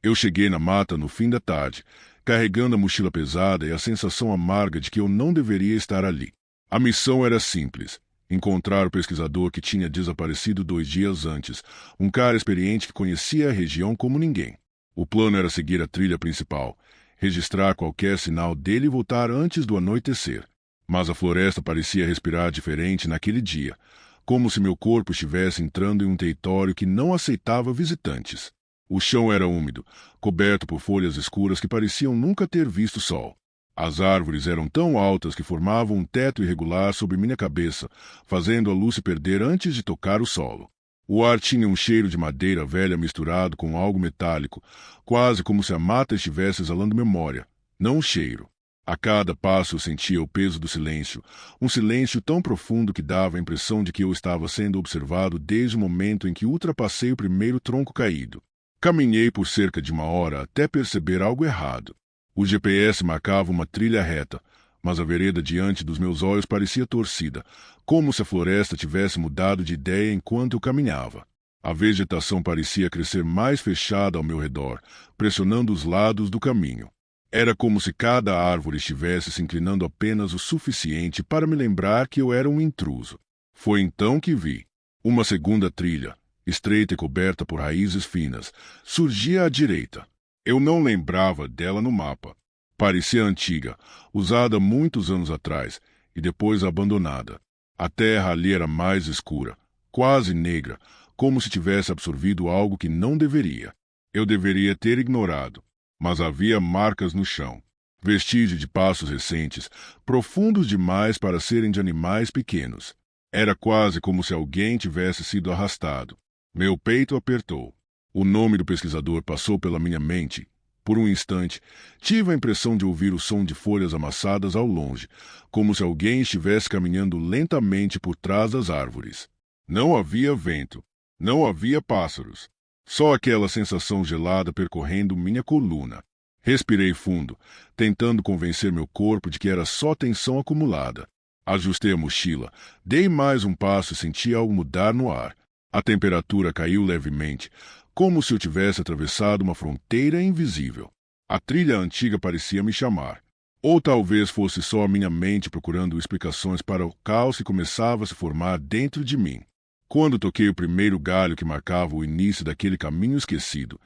Eu cheguei na mata no fim da tarde, carregando a mochila pesada e a sensação amarga de que eu não deveria estar ali. A missão era simples: encontrar o pesquisador que tinha desaparecido 2 dias antes, um cara experiente que conhecia a região como ninguém. O plano era seguir a trilha principal, registrar qualquer sinal dele e voltar antes do anoitecer. Mas a floresta parecia respirar diferente naquele dia, como se meu corpo estivesse entrando em um território que não aceitava visitantes. O chão era úmido, coberto por folhas escuras que pareciam nunca ter visto sol. As árvores eram tão altas que formavam um teto irregular sobre minha cabeça, fazendo a luz se perder antes de tocar o solo. O ar tinha um cheiro de madeira velha misturado com algo metálico, quase como se a mata estivesse exalando memória, não o cheiro. A cada passo eu sentia o peso do silêncio, um silêncio tão profundo que dava a impressão de que eu estava sendo observado desde o momento em que ultrapassei o primeiro tronco caído. Caminhei por cerca de 1 hora até perceber algo errado. O GPS marcava uma trilha reta, mas a vereda diante dos meus olhos parecia torcida, como se a floresta tivesse mudado de ideia enquanto eu caminhava. A vegetação parecia crescer mais fechada ao meu redor, pressionando os lados do caminho. Era como se cada árvore estivesse se inclinando apenas o suficiente para me lembrar que eu era um intruso. Foi então que vi uma segunda trilha, estreita e coberta por raízes finas, surgia à direita. Eu não lembrava dela no mapa. Parecia antiga, usada muitos anos atrás, e depois abandonada. A terra ali era mais escura, quase negra, como se tivesse absorvido algo que não deveria. Eu deveria ter ignorado, mas havia marcas no chão. Vestígio de passos recentes, profundos demais para serem de animais pequenos. Era quase como se alguém tivesse sido arrastado. Meu peito apertou. O nome do pesquisador passou pela minha mente. Por um instante, tive a impressão de ouvir o som de folhas amassadas ao longe, como se alguém estivesse caminhando lentamente por trás das árvores. Não havia vento. Não havia pássaros. Só aquela sensação gelada percorrendo minha coluna. Respirei fundo, tentando convencer meu corpo de que era só tensão acumulada. Ajustei a mochila, dei mais um passo e senti algo mudar no ar. A temperatura caiu levemente, como se eu tivesse atravessado uma fronteira invisível. A trilha antiga parecia me chamar. Ou talvez fosse só a minha mente procurando explicações para o caos que começava a se formar dentro de mim. Quando toquei o primeiro galho que marcava o início daquele caminho esquecido,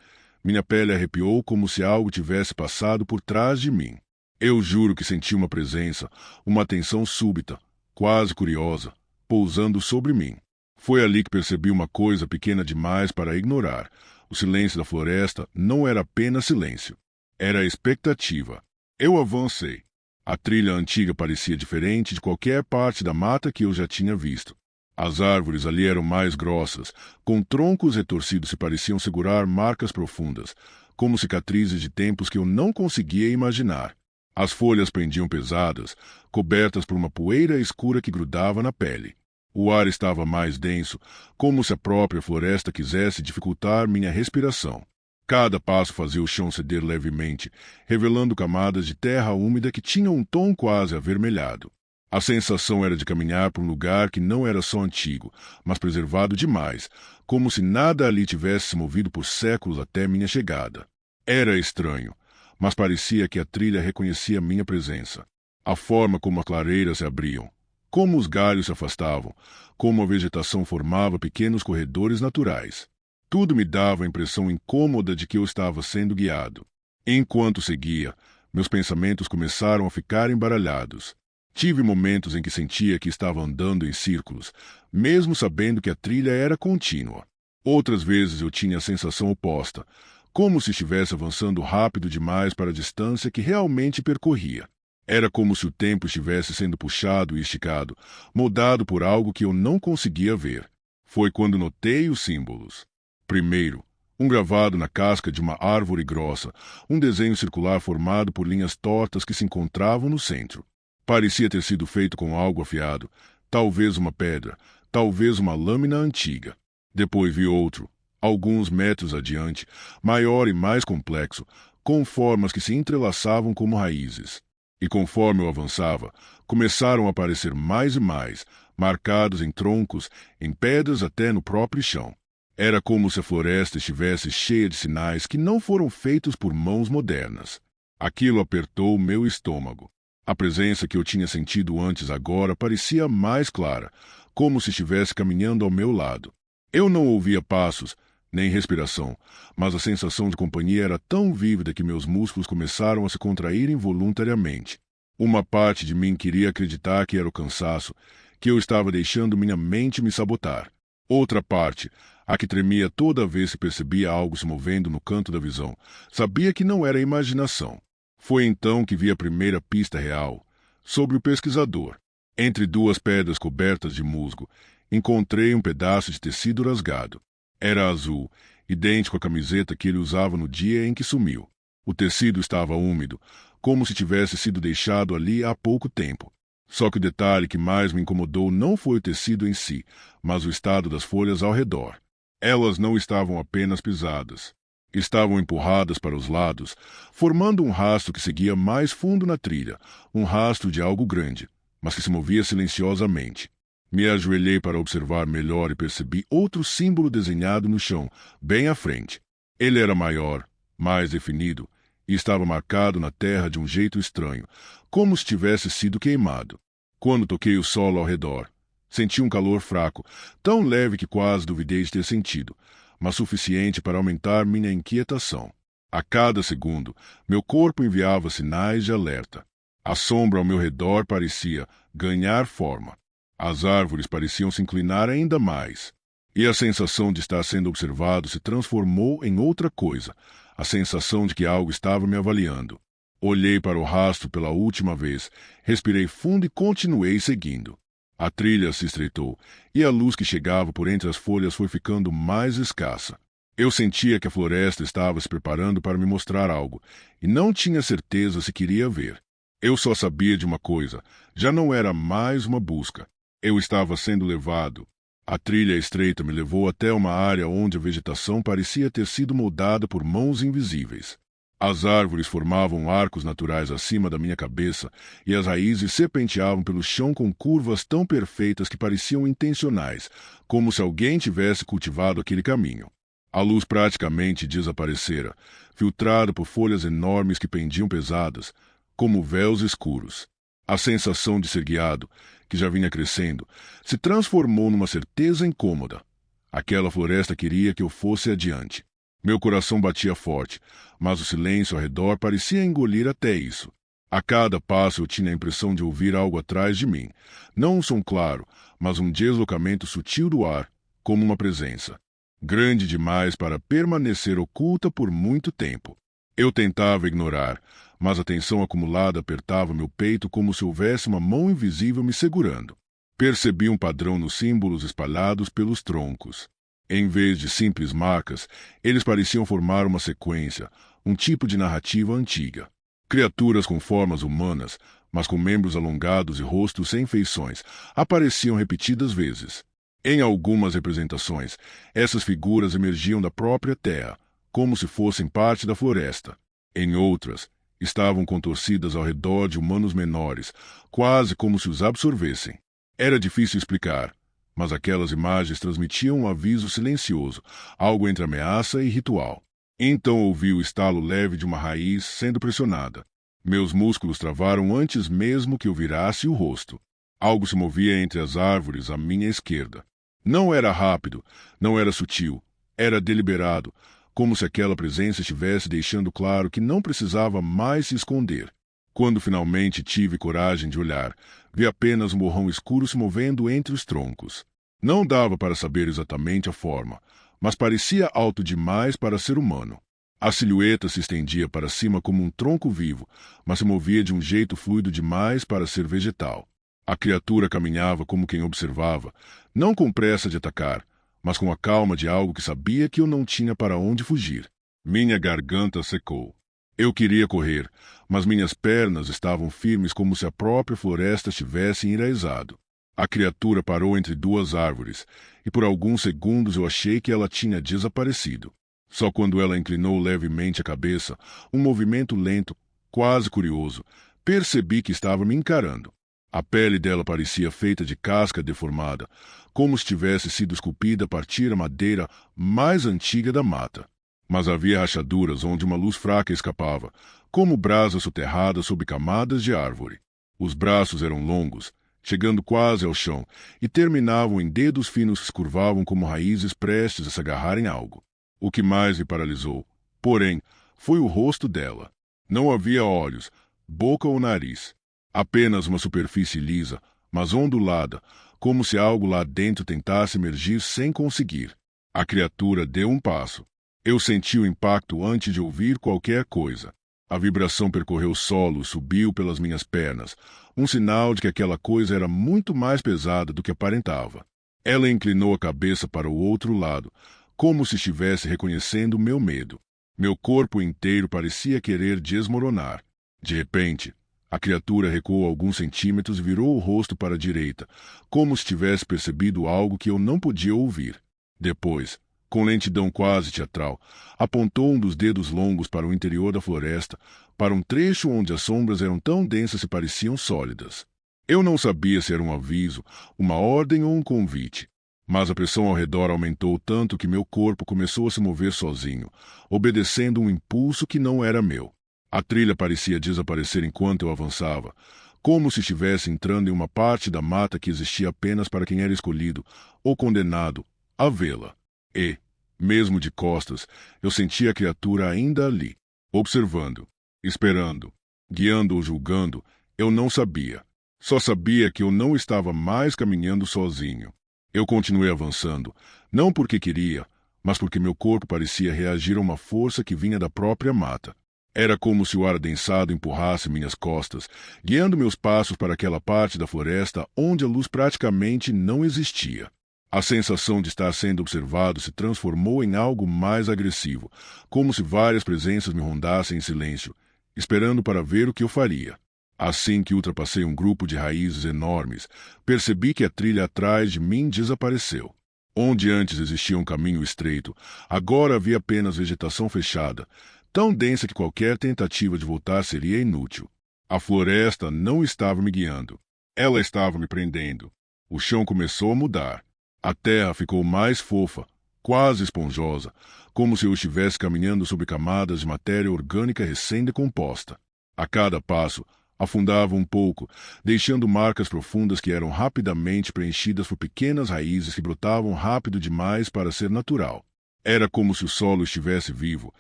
minha pele arrepiou como se algo tivesse passado por trás de mim. Eu juro que senti uma presença, uma atenção súbita, quase curiosa, pousando sobre mim. Foi ali que percebi uma coisa pequena demais para ignorar. O silêncio da floresta não era apenas silêncio. Era expectativa. Eu avancei. A trilha antiga parecia diferente de qualquer parte da mata que eu já tinha visto. As árvores ali eram mais grossas, com troncos retorcidos que pareciam segurar marcas profundas, como cicatrizes de tempos que eu não conseguia imaginar. As folhas pendiam pesadas, cobertas por uma poeira escura que grudava na pele. O ar estava mais denso, como se a própria floresta quisesse dificultar minha respiração. Cada passo fazia o chão ceder levemente, revelando camadas de terra úmida que tinham um tom quase avermelhado. A sensação era de caminhar por um lugar que não era só antigo, mas preservado demais, como se nada ali tivesse se movido por séculos até minha chegada. Era estranho, mas parecia que a trilha reconhecia minha presença. A forma como as clareiras se abriam, como os galhos se afastavam, como a vegetação formava pequenos corredores naturais. Tudo me dava a impressão incômoda de que eu estava sendo guiado. Enquanto seguia, meus pensamentos começaram a ficar embaralhados. Tive momentos em que sentia que estava andando em círculos, mesmo sabendo que a trilha era contínua. Outras vezes eu tinha a sensação oposta, como se estivesse avançando rápido demais para a distância que realmente percorria. Era como se o tempo estivesse sendo puxado e esticado, moldado por algo que eu não conseguia ver. Foi quando notei os símbolos. Primeiro, um gravado na casca de uma árvore grossa, um desenho circular formado por linhas tortas que se encontravam no centro. Parecia ter sido feito com algo afiado, talvez uma pedra, talvez uma lâmina antiga. Depois vi outro, alguns metros adiante, maior e mais complexo, com formas que se entrelaçavam como raízes. E conforme eu avançava, começaram a aparecer mais e mais, marcados em troncos, em pedras até no próprio chão. Era como se a floresta estivesse cheia de sinais que não foram feitos por mãos modernas. Aquilo apertou meu estômago. A presença que eu tinha sentido antes agora parecia mais clara, como se estivesse caminhando ao meu lado. Eu não ouvia passos, nem respiração, mas a sensação de companhia era tão vívida que meus músculos começaram a se contrair involuntariamente. Uma parte de mim queria acreditar que era o cansaço, que eu estava deixando minha mente me sabotar. Outra parte, a que tremia toda vez que percebia algo se movendo no canto da visão, sabia que não era imaginação. Foi então que vi a primeira pista real, sobre o pesquisador. Entre duas pedras cobertas de musgo, encontrei um pedaço de tecido rasgado. Era azul, idêntico à camiseta que ele usava no dia em que sumiu. O tecido estava úmido, como se tivesse sido deixado ali há pouco tempo. Só que o detalhe que mais me incomodou não foi o tecido em si, mas o estado das folhas ao redor. Elas não estavam apenas pisadas. Estavam empurradas para os lados, formando um rastro que seguia mais fundo na trilha, um rastro de algo grande, mas que se movia silenciosamente. Me ajoelhei para observar melhor e percebi outro símbolo desenhado no chão, bem à frente. Ele era maior, mais definido, e estava marcado na terra de um jeito estranho, como se tivesse sido queimado. Quando toquei o solo ao redor, senti um calor fraco, tão leve que quase duvidei de ter sentido, mas suficiente para aumentar minha inquietação. A cada segundo, meu corpo enviava sinais de alerta. A sombra ao meu redor parecia ganhar forma. As árvores pareciam se inclinar ainda mais. E a sensação de estar sendo observado se transformou em outra coisa, a sensação de que algo estava me avaliando. Olhei para o rastro pela última vez, respirei fundo e continuei seguindo. A trilha se estreitou, e a luz que chegava por entre as folhas foi ficando mais escassa. Eu sentia que a floresta estava se preparando para me mostrar algo, e não tinha certeza se queria ver. Eu só sabia de uma coisa, já não era mais uma busca. Eu estava sendo levado. A trilha estreita me levou até uma área onde a vegetação parecia ter sido moldada por mãos invisíveis. As árvores formavam arcos naturais acima da minha cabeça e as raízes serpenteavam pelo chão com curvas tão perfeitas que pareciam intencionais, como se alguém tivesse cultivado aquele caminho. A luz praticamente desaparecera, filtrada por folhas enormes que pendiam pesadas, como véus escuros. A sensação de ser guiado, que já vinha crescendo, se transformou numa certeza incômoda. Aquela floresta queria que eu fosse adiante. Meu coração batia forte, mas o silêncio ao redor parecia engolir até isso. A cada passo eu tinha a impressão de ouvir algo atrás de mim. Não um som claro, mas um deslocamento sutil do ar, como uma presença. Grande demais para permanecer oculta por muito tempo. Eu tentava ignorar, mas a tensão acumulada apertava meu peito como se houvesse uma mão invisível me segurando. Percebi um padrão nos símbolos espalhados pelos troncos. Em vez de simples marcas, eles pareciam formar uma sequência, um tipo de narrativa antiga. Criaturas com formas humanas, mas com membros alongados e rostos sem feições, apareciam repetidas vezes. Em algumas representações, essas figuras emergiam da própria terra, como se fossem parte da floresta. Em outras, estavam contorcidas ao redor de humanos menores, quase como se os absorvessem. Era difícil explicar, mas aquelas imagens transmitiam um aviso silencioso, algo entre ameaça e ritual. Então ouvi o estalo leve de uma raiz sendo pressionada. Meus músculos travaram antes mesmo que eu virasse o rosto. Algo se movia entre as árvores à minha esquerda. Não era rápido, não era sutil, era deliberado, como se aquela presença estivesse deixando claro que não precisava mais se esconder. Quando finalmente tive coragem de olhar, vi apenas um borrão escuro se movendo entre os troncos. Não dava para saber exatamente a forma, mas parecia alto demais para ser humano. A silhueta se estendia para cima como um tronco vivo, mas se movia de um jeito fluido demais para ser vegetal. A criatura caminhava como quem observava, não com pressa de atacar, mas com a calma de algo que sabia que eu não tinha para onde fugir. Minha garganta secou. Eu queria correr, mas minhas pernas estavam firmes como se a própria floresta estivesse enraizado. A criatura parou entre duas árvores, e por alguns segundos eu achei que ela tinha desaparecido. Só quando ela inclinou levemente a cabeça, um movimento lento, quase curioso, percebi que estava me encarando. A pele dela parecia feita de casca deformada, como se tivesse sido esculpida a partir da madeira mais antiga da mata. Mas havia rachaduras onde uma luz fraca escapava, como brasas soterradas sob camadas de árvore. Os braços eram longos, chegando quase ao chão, e terminavam em dedos finos que se curvavam como raízes prestes a se agarrar em algo. O que mais me paralisou, porém, foi o rosto dela. Não havia olhos, boca ou nariz. Apenas uma superfície lisa, mas ondulada, como se algo lá dentro tentasse emergir sem conseguir. A criatura deu um passo. Eu senti o impacto antes de ouvir qualquer coisa. A vibração percorreu o solo e subiu pelas minhas pernas, um sinal de que aquela coisa era muito mais pesada do que aparentava. Ela inclinou a cabeça para o outro lado, como se estivesse reconhecendo meu medo. Meu corpo inteiro parecia querer desmoronar. De repente, a criatura recuou alguns centímetros e virou o rosto para a direita, como se tivesse percebido algo que eu não podia ouvir. Depois, com lentidão quase teatral, apontou um dos dedos longos para o interior da floresta, para um trecho onde as sombras eram tão densas que pareciam sólidas. Eu não sabia se era um aviso, uma ordem ou um convite, mas a pressão ao redor aumentou tanto que meu corpo começou a se mover sozinho, obedecendo um impulso que não era meu. A trilha parecia desaparecer enquanto eu avançava, como se estivesse entrando em uma parte da mata que existia apenas para quem era escolhido ou condenado a vê-la. E, mesmo de costas, eu sentia a criatura ainda ali, observando, esperando, guiando ou julgando, eu não sabia. Só sabia que eu não estava mais caminhando sozinho. Eu continuei avançando, não porque queria, mas porque meu corpo parecia reagir a uma força que vinha da própria mata. Era como se o ar adensado empurrasse minhas costas, guiando meus passos para aquela parte da floresta onde a luz praticamente não existia. A sensação de estar sendo observado se transformou em algo mais agressivo, como se várias presenças me rondassem em silêncio, esperando para ver o que eu faria. Assim que ultrapassei um grupo de raízes enormes, percebi que a trilha atrás de mim desapareceu. Onde antes existia um caminho estreito, agora havia apenas vegetação fechada, tão densa que qualquer tentativa de voltar seria inútil. A floresta não estava me guiando. Ela estava me prendendo. O chão começou a mudar. A terra ficou mais fofa, quase esponjosa, como se eu estivesse caminhando sobre camadas de matéria orgânica recém-decomposta. A cada passo, afundava um pouco, deixando marcas profundas que eram rapidamente preenchidas por pequenas raízes que brotavam rápido demais para ser natural. Era como se o solo estivesse vivo,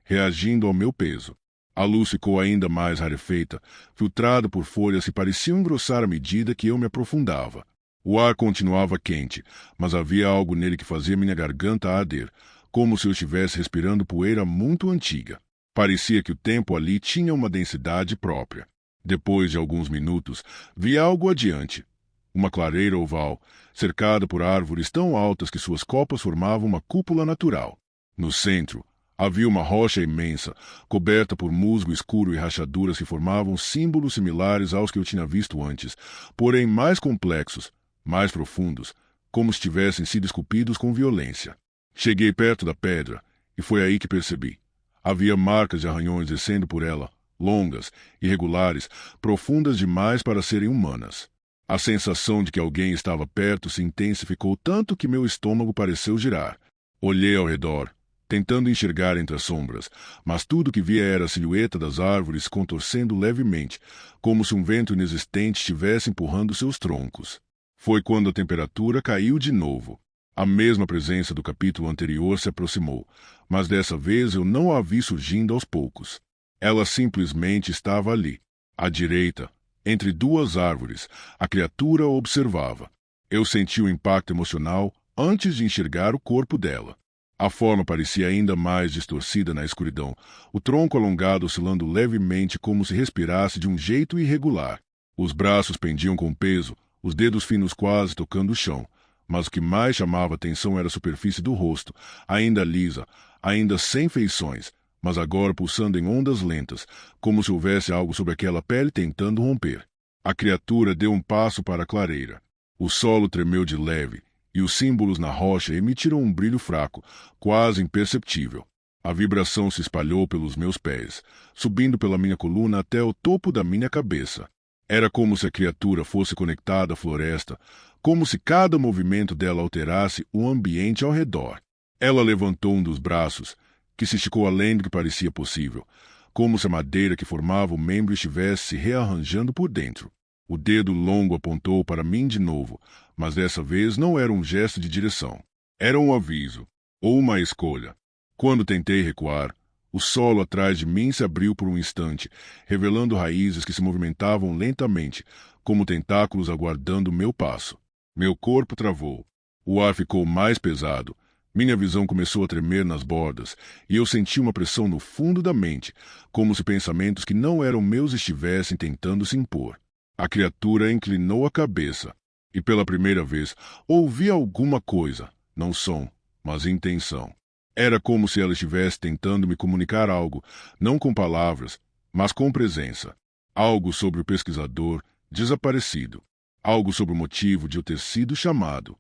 reagindo ao meu peso. A luz ficou ainda mais rarefeita, filtrada por folhas que pareciam engrossar à medida que eu me aprofundava. O ar continuava quente, mas havia algo nele que fazia minha garganta arder, como se eu estivesse respirando poeira muito antiga. Parecia que o tempo ali tinha uma densidade própria. Depois de alguns minutos, vi algo adiante. Uma clareira oval, cercada por árvores tão altas que suas copas formavam uma cúpula natural. No centro, havia uma rocha imensa, coberta por musgo escuro e rachaduras que formavam símbolos similares aos que eu tinha visto antes, porém mais complexos, mais profundos, como se tivessem sido esculpidos com violência. Cheguei perto da pedra, e foi aí que percebi. Havia marcas de arranhões descendo por ela, longas, irregulares, profundas demais para serem humanas. A sensação de que alguém estava perto se intensificou tanto que meu estômago pareceu girar. Olhei ao redor, tentando enxergar entre as sombras, mas tudo que via era a silhueta das árvores contorcendo levemente, como se um vento inexistente estivesse empurrando seus troncos. Foi quando a temperatura caiu de novo. A mesma presença do capítulo anterior se aproximou, mas dessa vez eu não a vi surgindo aos poucos. Ela simplesmente estava ali, à direita, entre duas árvores. A criatura observava. Eu senti o impacto emocional antes de enxergar o corpo dela. A forma parecia ainda mais distorcida na escuridão, o tronco alongado oscilando levemente como se respirasse de um jeito irregular. Os braços pendiam com peso, os dedos finos quase tocando o chão, mas o que mais chamava atenção era a superfície do rosto, ainda lisa, ainda sem feições, mas agora pulsando em ondas lentas, como se houvesse algo sobre aquela pele tentando romper. A criatura deu um passo para a clareira. O solo tremeu de leve, e os símbolos na rocha emitiram um brilho fraco, quase imperceptível. A vibração se espalhou pelos meus pés, subindo pela minha coluna até o topo da minha cabeça. Era como se a criatura fosse conectada à floresta, como se cada movimento dela alterasse o ambiente ao redor. Ela levantou um dos braços, que se esticou além do que parecia possível, como se a madeira que formava o membro estivesse se rearranjando por dentro. O dedo longo apontou para mim de novo, mas dessa vez não era um gesto de direção. Era um aviso, ou uma escolha. Quando tentei recuar, o solo atrás de mim se abriu por um instante, revelando raízes que se movimentavam lentamente, como tentáculos aguardando meu passo. Meu corpo travou. O ar ficou mais pesado. Minha visão começou a tremer nas bordas, e eu senti uma pressão no fundo da mente, como se pensamentos que não eram meus estivessem tentando se impor. A criatura inclinou a cabeça, e pela primeira vez ouvi alguma coisa, não som, mas intenção. Era como se ela estivesse tentando me comunicar algo, não com palavras, mas com presença. Algo sobre o pesquisador desaparecido. Algo sobre o motivo de eu ter sido chamado.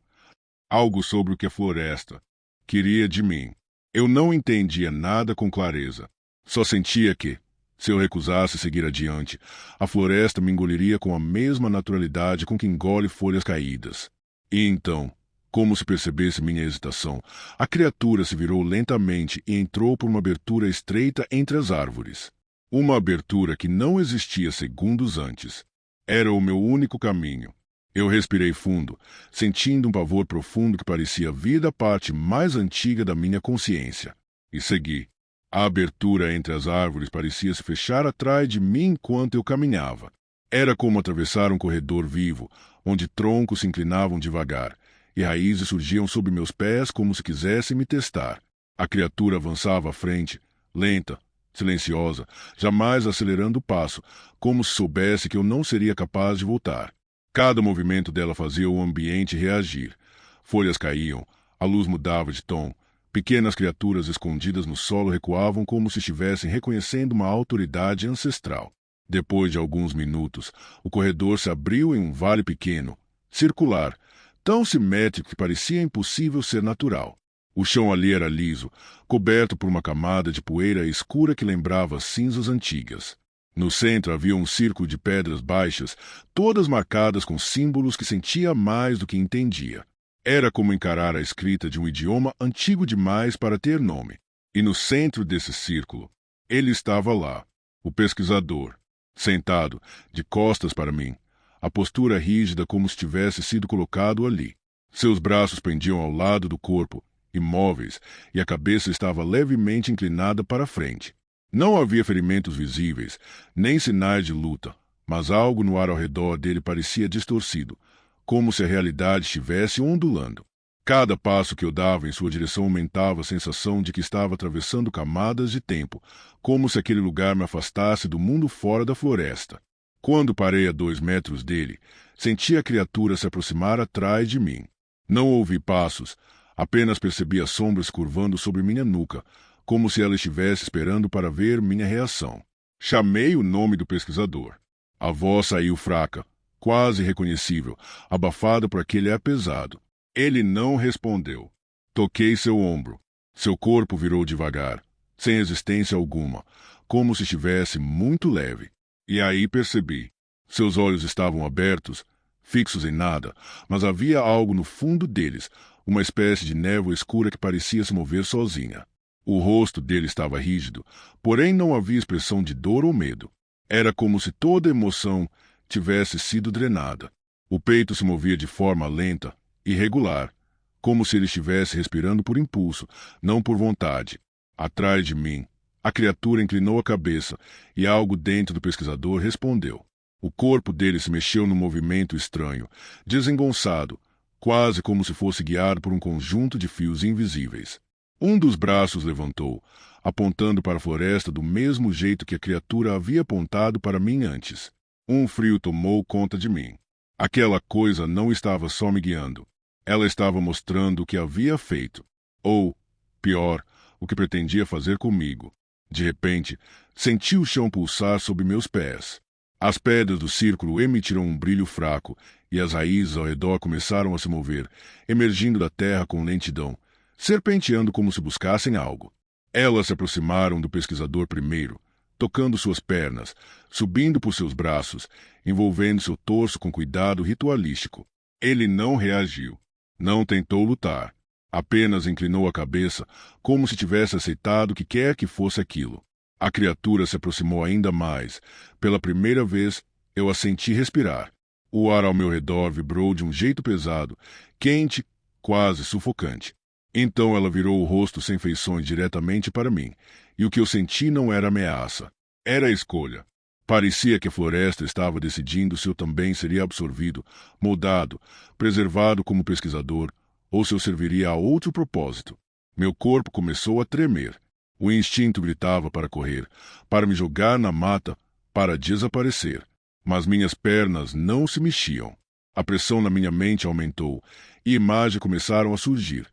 Algo sobre o que a floresta queria de mim. Eu não entendia nada com clareza. Só sentia que, se eu recusasse seguir adiante, a floresta me engoliria com a mesma naturalidade com que engole folhas caídas. E então, como se percebesse minha hesitação, a criatura se virou lentamente e entrou por uma abertura estreita entre as árvores. Uma abertura que não existia segundos antes. Era o meu único caminho. Eu respirei fundo, sentindo um pavor profundo que parecia vir da parte mais antiga da minha consciência. E segui. A abertura entre as árvores parecia se fechar atrás de mim enquanto eu caminhava. Era como atravessar um corredor vivo, onde troncos se inclinavam devagar, e raízes surgiam sob meus pés como se quisessem me testar. A criatura avançava à frente, lenta, silenciosa, jamais acelerando o passo, como se soubesse que eu não seria capaz de voltar. Cada movimento dela fazia o ambiente reagir. Folhas caíam, a luz mudava de tom. Pequenas criaturas escondidas no solo recuavam como se estivessem reconhecendo uma autoridade ancestral. Depois de alguns minutos, o corredor se abriu em um vale pequeno, circular, tão simétrico que parecia impossível ser natural. O chão ali era liso, coberto por uma camada de poeira escura que lembrava cinzas antigas. No centro havia um círculo de pedras baixas, todas marcadas com símbolos que sentia mais do que entendia. Era como encarar a escrita de um idioma antigo demais para ter nome. E no centro desse círculo, ele estava lá, o pesquisador, sentado, de costas para mim, a postura rígida como se tivesse sido colocado ali. Seus braços pendiam ao lado do corpo, imóveis, e a cabeça estava levemente inclinada para a frente. Não havia ferimentos visíveis, nem sinais de luta, mas algo no ar ao redor dele parecia distorcido, como se a realidade estivesse ondulando. Cada passo que eu dava em sua direção aumentava a sensação de que estava atravessando camadas de tempo, como se aquele lugar me afastasse do mundo fora da floresta. Quando parei a 2 metros dele, senti a criatura se aproximar atrás de mim. Não ouvi passos, apenas percebi as sombras curvando sobre minha nuca, como se ela estivesse esperando para ver minha reação. Chamei o nome do pesquisador. A voz saiu fraca, quase reconhecível, abafada por aquele ar pesado. Ele não respondeu. Toquei seu ombro. Seu corpo virou devagar, sem resistência alguma, como se estivesse muito leve. E aí percebi. Seus olhos estavam abertos, fixos em nada, mas havia algo no fundo deles, uma espécie de névoa escura que parecia se mover sozinha. O rosto dele estava rígido, porém não havia expressão de dor ou medo. Era como se toda emoção tivesse sido drenada. O peito se movia de forma lenta, irregular, como se ele estivesse respirando por impulso, não por vontade. Atrás de mim, a criatura inclinou a cabeça e algo dentro do pesquisador respondeu. O corpo dele se mexeu num movimento estranho, desengonçado, quase como se fosse guiado por um conjunto de fios invisíveis. Um dos braços levantou, apontando para a floresta do mesmo jeito que a criatura havia apontado para mim antes. Um frio tomou conta de mim. Aquela coisa não estava só me guiando. Ela estava mostrando o que havia feito. Ou, pior, o que pretendia fazer comigo. De repente, senti o chão pulsar sob meus pés. As pedras do círculo emitiram um brilho fraco, e as raízes ao redor começaram a se mover, emergindo da terra com lentidão, serpenteando como se buscassem algo. Elas se aproximaram do pesquisador primeiro, tocando suas pernas, subindo por seus braços, envolvendo seu torso com cuidado ritualístico. Ele não reagiu. Não tentou lutar. Apenas inclinou a cabeça, como se tivesse aceitado o que quer que fosse aquilo. A criatura se aproximou ainda mais. Pela primeira vez, eu a senti respirar. O ar ao meu redor vibrou de um jeito pesado, quente, quase sufocante. Então ela virou o rosto sem feições diretamente para mim, e o que eu senti não era ameaça. Era a escolha. Parecia que a floresta estava decidindo se eu também seria absorvido, moldado, preservado como pesquisador, ou se eu serviria a outro propósito. Meu corpo começou a tremer. O instinto gritava para correr, para me jogar na mata, para desaparecer. Mas minhas pernas não se mexiam. A pressão na minha mente aumentou, e imagens começaram a surgir.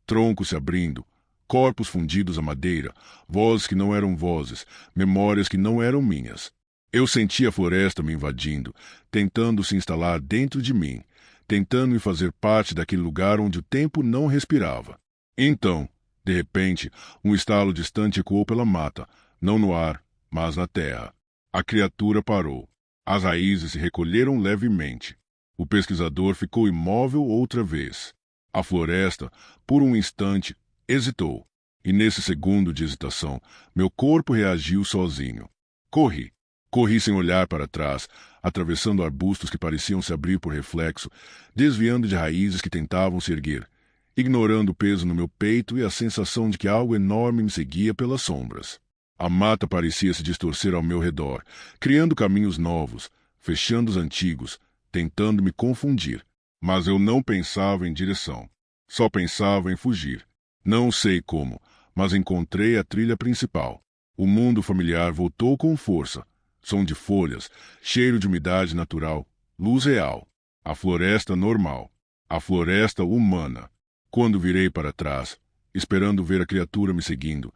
Troncos se abrindo, corpos fundidos à madeira, vozes que não eram vozes, memórias que não eram minhas. Eu sentia a floresta me invadindo, tentando se instalar dentro de mim, tentando me fazer parte daquele lugar onde o tempo não respirava. Então, de repente, um estalo distante ecoou pela mata, não no ar, mas na terra. A criatura parou. As raízes se recolheram levemente. O pesquisador ficou imóvel outra vez. A floresta, por um instante, hesitou. E nesse segundo de hesitação, meu corpo reagiu sozinho. Corri. Corri sem olhar para trás, atravessando arbustos que pareciam se abrir por reflexo, desviando de raízes que tentavam se erguer, ignorando o peso no meu peito e a sensação de que algo enorme me seguia pelas sombras. A mata parecia se distorcer ao meu redor, criando caminhos novos, fechando os antigos, tentando me confundir. Mas eu não pensava em direção. Só pensava em fugir. Não sei como, mas encontrei a trilha principal. O mundo familiar voltou com força. Som de folhas, cheiro de umidade natural, luz real. A floresta normal. A floresta humana. Quando virei para trás, esperando ver a criatura me seguindo,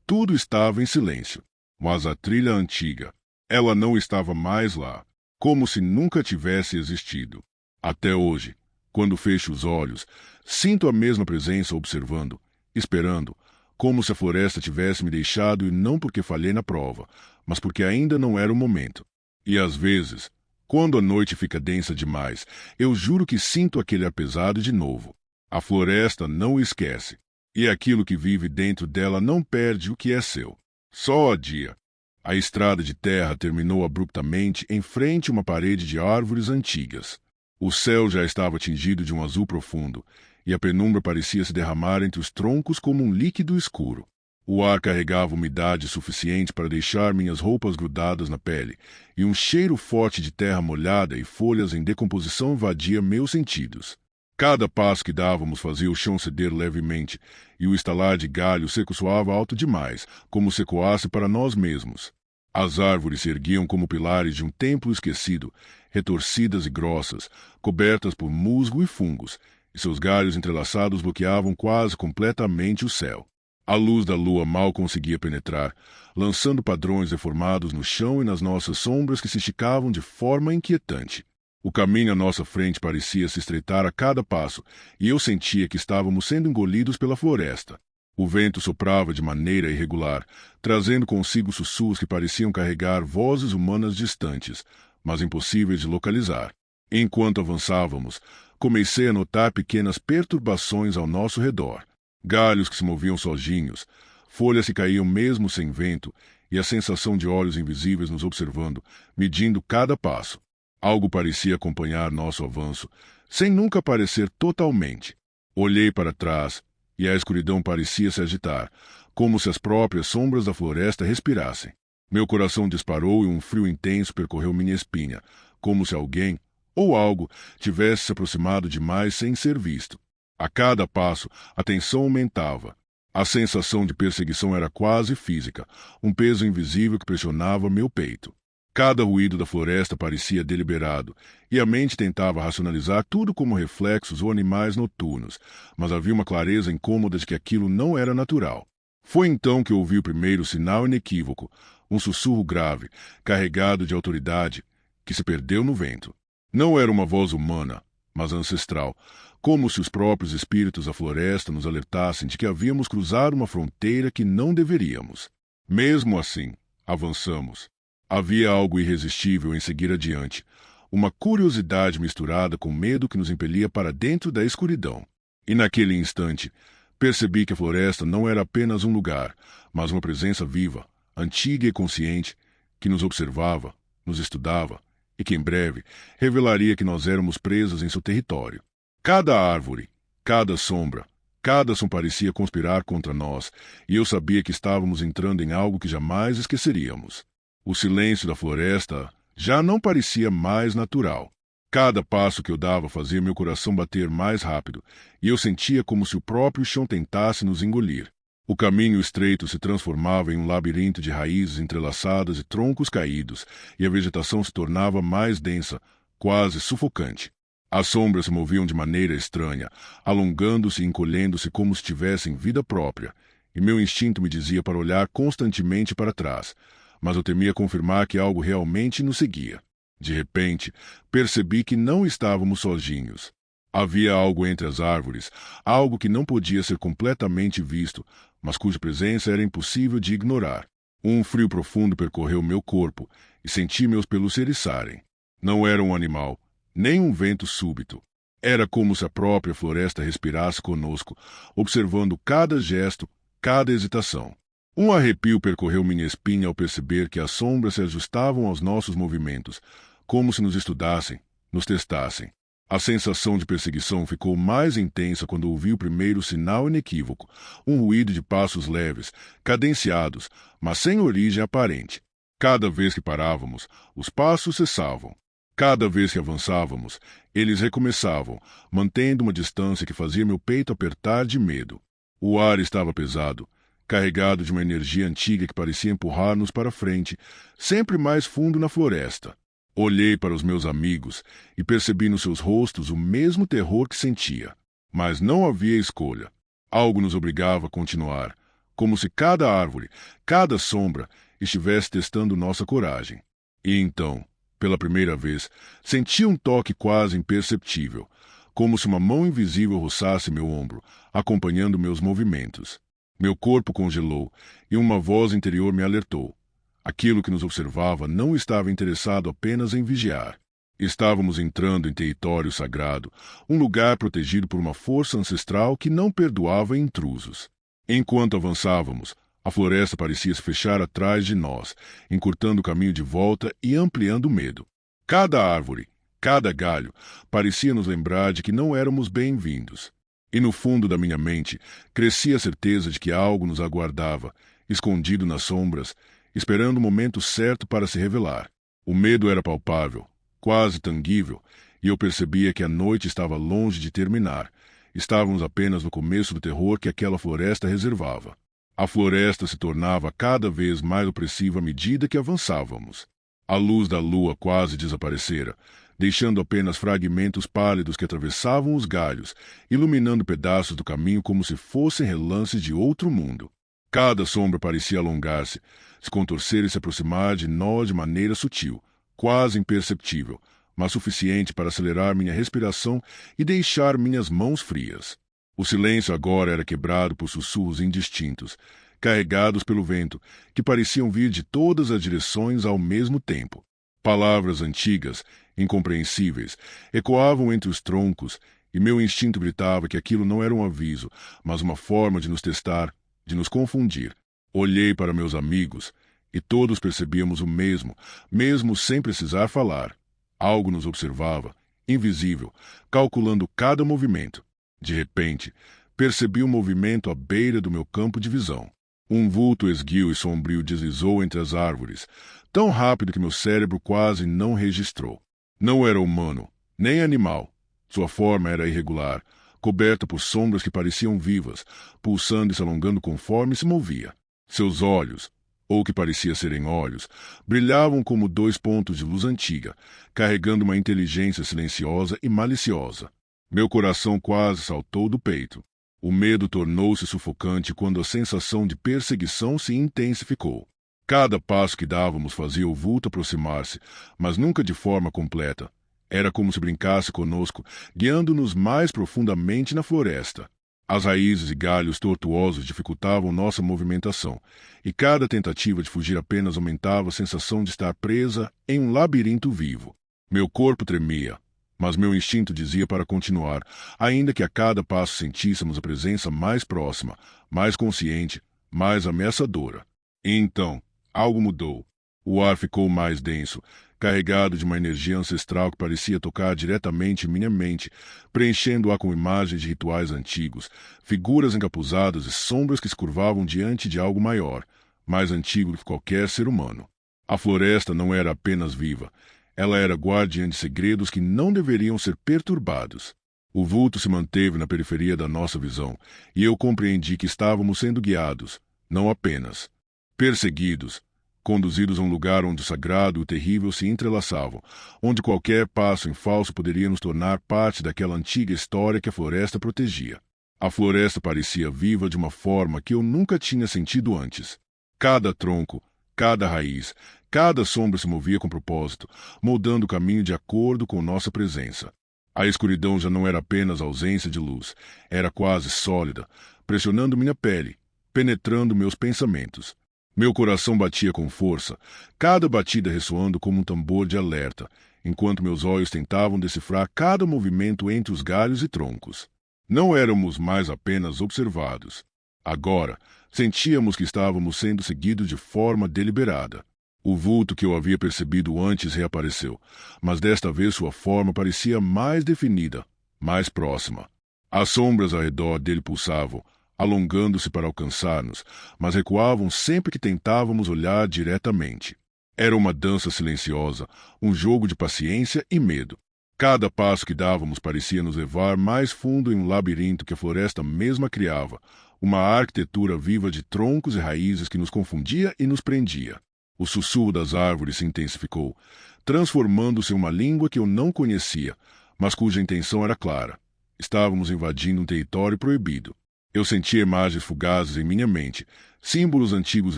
tudo estava em silêncio. Mas a trilha antiga, ela não estava mais lá, como se nunca tivesse existido. Até hoje, quando fecho os olhos, sinto a mesma presença observando, esperando, como se a floresta tivesse me deixado e não porque falhei na prova, mas porque ainda não era o momento. E às vezes, quando a noite fica densa demais, eu juro que sinto aquele ar pesado de novo. A floresta não esquece, e aquilo que vive dentro dela não perde o que é seu. Só adia. A estrada de terra terminou abruptamente em frente a uma parede de árvores antigas. O céu já estava tingido de um azul profundo, e a penumbra parecia se derramar entre os troncos como um líquido escuro. O ar carregava umidade suficiente para deixar minhas roupas grudadas na pele, e um cheiro forte de terra molhada e folhas em decomposição invadia meus sentidos. Cada passo que dávamos fazia o chão ceder levemente, e o estalar de galho seco soava alto demais, como se ecoasse para nós mesmos. As árvores se erguiam como pilares de um templo esquecido, retorcidas e grossas, cobertas por musgo e fungos, e seus galhos entrelaçados bloqueavam quase completamente o céu. A luz da lua mal conseguia penetrar, lançando padrões deformados no chão e nas nossas sombras que se esticavam de forma inquietante. O caminho à nossa frente parecia se estreitar a cada passo, e eu sentia que estávamos sendo engolidos pela floresta. O vento soprava de maneira irregular, trazendo consigo sussurros que pareciam carregar vozes humanas distantes, mas impossíveis de localizar. Enquanto avançávamos, comecei a notar pequenas perturbações ao nosso redor. Galhos que se moviam sozinhos, folhas que caíam mesmo sem vento, e a sensação de olhos invisíveis nos observando, medindo cada passo. Algo parecia acompanhar nosso avanço, sem nunca aparecer totalmente. Olhei para trás, e a escuridão parecia se agitar, como se as próprias sombras da floresta respirassem. Meu coração disparou e um frio intenso percorreu minha espinha, como se alguém, ou algo, tivesse se aproximado demais sem ser visto. A cada passo, a tensão aumentava. A sensação de perseguição era quase física, um peso invisível que pressionava meu peito. Cada ruído da floresta parecia deliberado, e a mente tentava racionalizar tudo como reflexos ou animais noturnos, mas havia uma clareza incômoda de que aquilo não era natural. Foi então que ouvi o primeiro sinal inequívoco, um sussurro grave, carregado de autoridade, que se perdeu no vento. Não era uma voz humana, mas ancestral, como se os próprios espíritos da floresta nos alertassem de que havíamos cruzado uma fronteira que não deveríamos. Mesmo assim, Avançamos. Havia algo irresistível em seguir adiante, uma curiosidade misturada com medo que nos impelia para dentro da escuridão. E naquele instante, percebi que a floresta não era apenas um lugar, mas uma presença viva, antiga e consciente, que nos observava, nos estudava, e que em breve revelaria que nós éramos presas em seu território. Cada árvore, cada sombra, cada som parecia conspirar contra nós, e eu sabia que estávamos entrando em algo que jamais esqueceríamos. O silêncio da floresta já não parecia mais natural. Cada passo que eu dava fazia meu coração bater mais rápido, e eu sentia como se o próprio chão tentasse nos engolir. O caminho estreito se transformava em um labirinto de raízes entrelaçadas e troncos caídos, e a vegetação se tornava mais densa, quase sufocante. As sombras se moviam de maneira estranha, alongando-se e encolhendo-se como se tivessem vida própria, e meu instinto me dizia para olhar constantemente para trás, mas eu temia confirmar que algo realmente nos seguia. De repente, percebi que não estávamos sozinhos. Havia algo entre as árvores, algo que não podia ser completamente visto, mas cuja presença era impossível de ignorar. Um frio profundo percorreu meu corpo e senti meus pelos se eriçarem. Não era um animal, nem um vento súbito. Era como se a própria floresta respirasse conosco, observando cada gesto, cada hesitação. Um arrepio percorreu minha espinha ao perceber que as sombras se ajustavam aos nossos movimentos, como se nos estudassem, nos testassem. A sensação de perseguição ficou mais intensa quando ouvi o primeiro sinal inequívoco, um ruído de passos leves, cadenciados, mas sem origem aparente. Cada vez que parávamos, os passos cessavam. Cada vez que avançávamos, eles recomeçavam, mantendo uma distância que fazia meu peito apertar de medo. O ar estava pesado, carregado de uma energia antiga que parecia empurrar-nos para frente, sempre mais fundo na floresta. Olhei para os meus amigos e percebi nos seus rostos o mesmo terror que sentia. Mas não havia escolha. Algo nos obrigava a continuar, como se cada árvore, cada sombra, estivesse testando nossa coragem. E então, pela primeira vez, senti um toque quase imperceptível, como se uma mão invisível roçasse meu ombro, acompanhando meus movimentos. Meu corpo congelou e uma voz interior me alertou. Aquilo que nos observava não estava interessado apenas em vigiar. Estávamos entrando em território sagrado, um lugar protegido por uma força ancestral que não perdoava intrusos. Enquanto avançávamos, a floresta parecia se fechar atrás de nós, encurtando o caminho de volta e ampliando o medo. Cada árvore, cada galho, parecia nos lembrar de que não éramos bem-vindos. E no fundo da minha mente, crescia a certeza de que algo nos aguardava, escondido nas sombras, esperando o momento certo para se revelar. O medo era palpável, quase tangível, e eu percebia que a noite estava longe de terminar. Estávamos apenas no começo do terror que aquela floresta reservava. A floresta se tornava cada vez mais opressiva à medida que avançávamos. A luz da lua quase desaparecera, deixando apenas fragmentos pálidos que atravessavam os galhos, iluminando pedaços do caminho como se fossem relances de outro mundo. Cada sombra parecia alongar-se, se contorcer e se aproximar de nós de maneira sutil, quase imperceptível, mas suficiente para acelerar minha respiração e deixar minhas mãos frias. O silêncio agora era quebrado por sussurros indistintos, carregados pelo vento, que pareciam vir de todas as direções ao mesmo tempo. Palavras antigas, incompreensíveis, ecoavam entre os troncos, e meu instinto gritava que aquilo não era um aviso, mas uma forma de nos testar, de nos confundir. Olhei para meus amigos, e todos percebíamos o mesmo, mesmo sem precisar falar. Algo nos observava, invisível, calculando cada movimento. De repente, percebi um movimento à beira do meu campo de visão. Um vulto esguio e sombrio deslizou entre as árvores, tão rápido que meu cérebro quase não registrou. Não era humano, nem animal. Sua forma era irregular, coberta por sombras que pareciam vivas, pulsando e se alongando conforme se movia. Seus olhos, ou que parecia serem olhos, brilhavam como dois pontos de luz antiga, carregando uma inteligência silenciosa e maliciosa. Meu coração quase saltou do peito. O medo tornou-se sufocante quando a sensação de perseguição se intensificou. Cada passo que dávamos fazia o vulto aproximar-se, mas nunca de forma completa. Era como se brincasse conosco, guiando-nos mais profundamente na floresta. As raízes e galhos tortuosos dificultavam nossa movimentação, e cada tentativa de fugir apenas aumentava a sensação de estar presa em um labirinto vivo. Meu corpo tremia, mas meu instinto dizia para continuar, ainda que a cada passo sentíssemos a presença mais próxima, mais consciente, mais ameaçadora. E então, algo mudou. O ar ficou mais denso, carregado de uma energia ancestral que parecia tocar diretamente em minha mente, preenchendo-a com imagens de rituais antigos, figuras encapuzadas e sombras que se curvavam diante de algo maior, mais antigo do que qualquer ser humano. A floresta não era apenas viva, ela era guardiã de segredos que não deveriam ser perturbados. O vulto se manteve na periferia da nossa visão, e eu compreendi que estávamos sendo guiados, não apenas perseguidos, conduzidos a um lugar onde o sagrado e o terrível se entrelaçavam, onde qualquer passo em falso poderia nos tornar parte daquela antiga história que a floresta protegia. A floresta parecia viva de uma forma que eu nunca tinha sentido antes. Cada tronco, cada raiz, cada sombra se movia com propósito, moldando o caminho de acordo com nossa presença. A escuridão já não era apenas ausência de luz, era quase sólida, pressionando minha pele, penetrando meus pensamentos. Meu coração batia com força, cada batida ressoando como um tambor de alerta, enquanto meus olhos tentavam decifrar cada movimento entre os galhos e troncos. Não éramos mais apenas observados. Agora, sentíamos que estávamos sendo seguidos de forma deliberada. O vulto que eu havia percebido antes reapareceu, mas desta vez sua forma parecia mais definida, mais próxima. As sombras ao redor dele pulsavam, alongando-se para alcançar-nos, mas recuavam sempre que tentávamos olhar diretamente. Era uma dança silenciosa, um jogo de paciência e medo. Cada passo que dávamos parecia nos levar mais fundo em um labirinto que a floresta mesma criava, uma arquitetura viva de troncos e raízes que nos confundia e nos prendia. O sussurro das árvores se intensificou, transformando-se em uma língua que eu não conhecia, mas cuja intenção era clara. Estávamos invadindo um território proibido. Eu sentia imagens fugazes em minha mente, símbolos antigos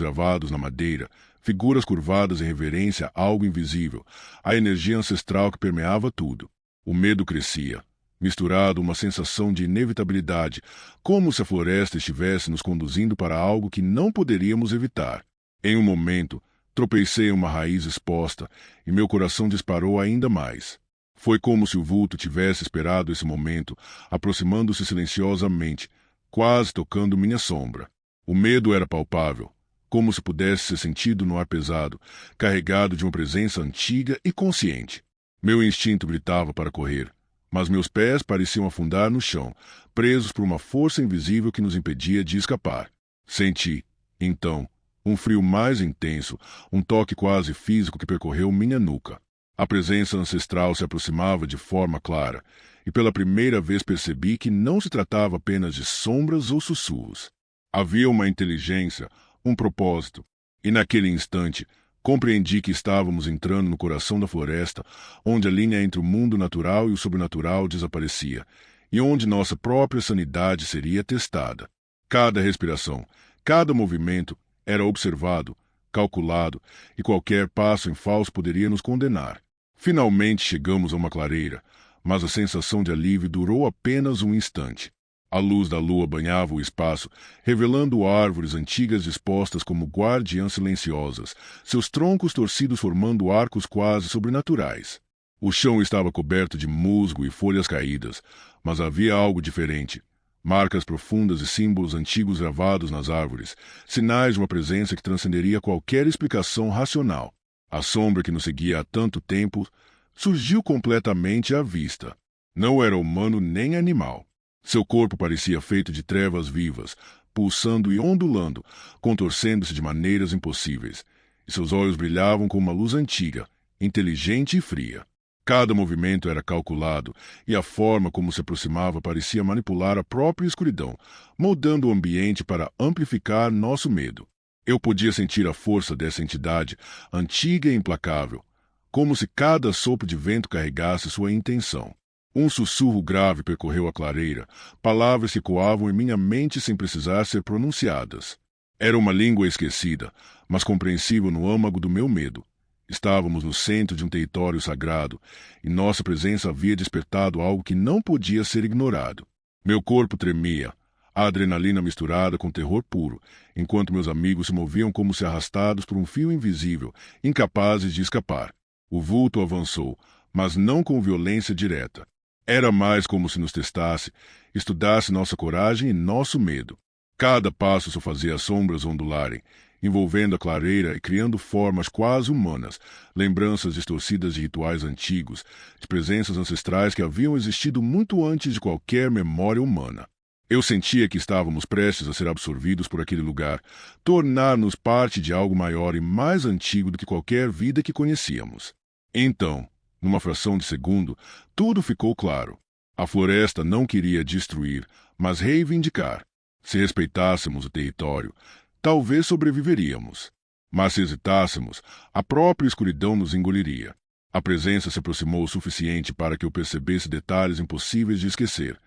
gravados na madeira, figuras curvadas em reverência a algo invisível, a energia ancestral que permeava tudo. O medo crescia, misturado a uma sensação de inevitabilidade, como se a floresta estivesse nos conduzindo para algo que não poderíamos evitar. Em um momento, tropecei em uma raiz exposta e meu coração disparou ainda mais. Foi como se o vulto tivesse esperado esse momento, aproximando-se silenciosamente, quase tocando minha sombra. O medo era palpável, como se pudesse ser sentido no ar pesado, carregado de uma presença antiga e consciente. Meu instinto gritava para correr, mas meus pés pareciam afundar no chão, presos por uma força invisível que nos impedia de escapar. Senti, então, um frio mais intenso, um toque quase físico que percorreu minha nuca. A presença ancestral se aproximava de forma clara, e pela primeira vez percebi que não se tratava apenas de sombras ou sussurros. Havia uma inteligência, um propósito, e naquele instante compreendi que estávamos entrando no coração da floresta, onde a linha entre o mundo natural e o sobrenatural desaparecia, e onde nossa própria sanidade seria testada. Cada respiração, cada movimento era observado, calculado, e qualquer passo em falso poderia nos condenar. Finalmente chegamos a uma clareira, mas a sensação de alívio durou apenas um instante. A luz da lua banhava o espaço, revelando árvores antigas dispostas como guardiãs silenciosas, seus troncos torcidos formando arcos quase sobrenaturais. O chão estava coberto de musgo e folhas caídas, mas havia algo diferente. Marcas profundas e símbolos antigos gravados nas árvores, sinais de uma presença que transcenderia qualquer explicação racional. A sombra que nos seguia há tanto tempo surgiu completamente à vista. Não era humano nem animal. Seu corpo parecia feito de trevas vivas, pulsando e ondulando, contorcendo-se de maneiras impossíveis, e seus olhos brilhavam com uma luz antiga, inteligente e fria. Cada movimento era calculado, e a forma como se aproximava parecia manipular a própria escuridão, moldando o ambiente para amplificar nosso medo. Eu podia sentir a força dessa entidade, antiga e implacável, como se cada sopro de vento carregasse sua intenção. Um sussurro grave percorreu a clareira, palavras que ecoavam em minha mente sem precisar ser pronunciadas. Era uma língua esquecida, mas compreensível no âmago do meu medo. Estávamos no centro de um território sagrado, e nossa presença havia despertado algo que não podia ser ignorado. Meu corpo tremia, A adrenalina misturada com terror puro, enquanto meus amigos se moviam como se arrastados por um fio invisível, incapazes de escapar. O vulto avançou, mas não com violência direta. Era mais como se nos testasse, estudasse nossa coragem e nosso medo. Cada passo só fazia as sombras ondularem, envolvendo a clareira e criando formas quase humanas, lembranças distorcidas de rituais antigos, de presenças ancestrais que haviam existido muito antes de qualquer memória humana. Eu sentia que estávamos prestes a ser absorvidos por aquele lugar, tornar-nos parte de algo maior e mais antigo do que qualquer vida que conhecíamos. Então, numa fração de segundo, tudo ficou claro. A floresta não queria destruir, mas reivindicar. Se respeitássemos o território, talvez sobreviveríamos. Mas se hesitássemos, a própria escuridão nos engoliria. A presença se aproximou o suficiente para que eu percebesse detalhes impossíveis de esquecer.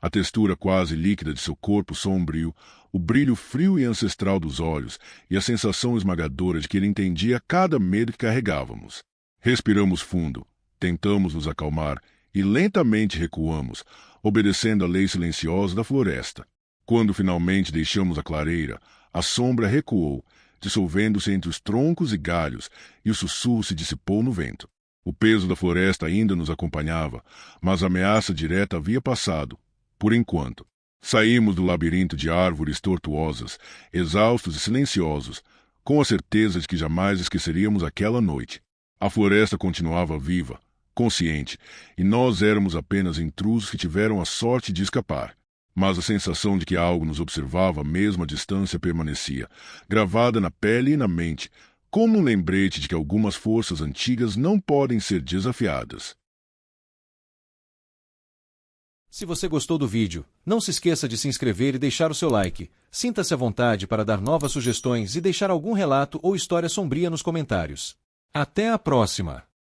A textura quase líquida de seu corpo sombrio, o brilho frio e ancestral dos olhos e a sensação esmagadora de que ele entendia cada medo que carregávamos. Respiramos fundo, tentamos nos acalmar e lentamente recuamos, obedecendo à lei silenciosa da floresta. Quando finalmente deixamos a clareira, a sombra recuou, dissolvendo-se entre os troncos e galhos, e o sussurro se dissipou no vento. O peso da floresta ainda nos acompanhava, mas a ameaça direta havia passado. Por enquanto, saímos do labirinto de árvores tortuosas, exaustos e silenciosos, com a certeza de que jamais esqueceríamos aquela noite. A floresta continuava viva, consciente, e nós éramos apenas intrusos que tiveram a sorte de escapar. Mas a sensação de que algo nos observava mesmo à distância permanecia, gravada na pele e na mente, como um lembrete de que algumas forças antigas não podem ser desafiadas. Se você gostou do vídeo, não se esqueça de se inscrever e deixar o seu like. Sinta-se à vontade para dar novas sugestões e deixar algum relato ou história sombria nos comentários. Até a próxima!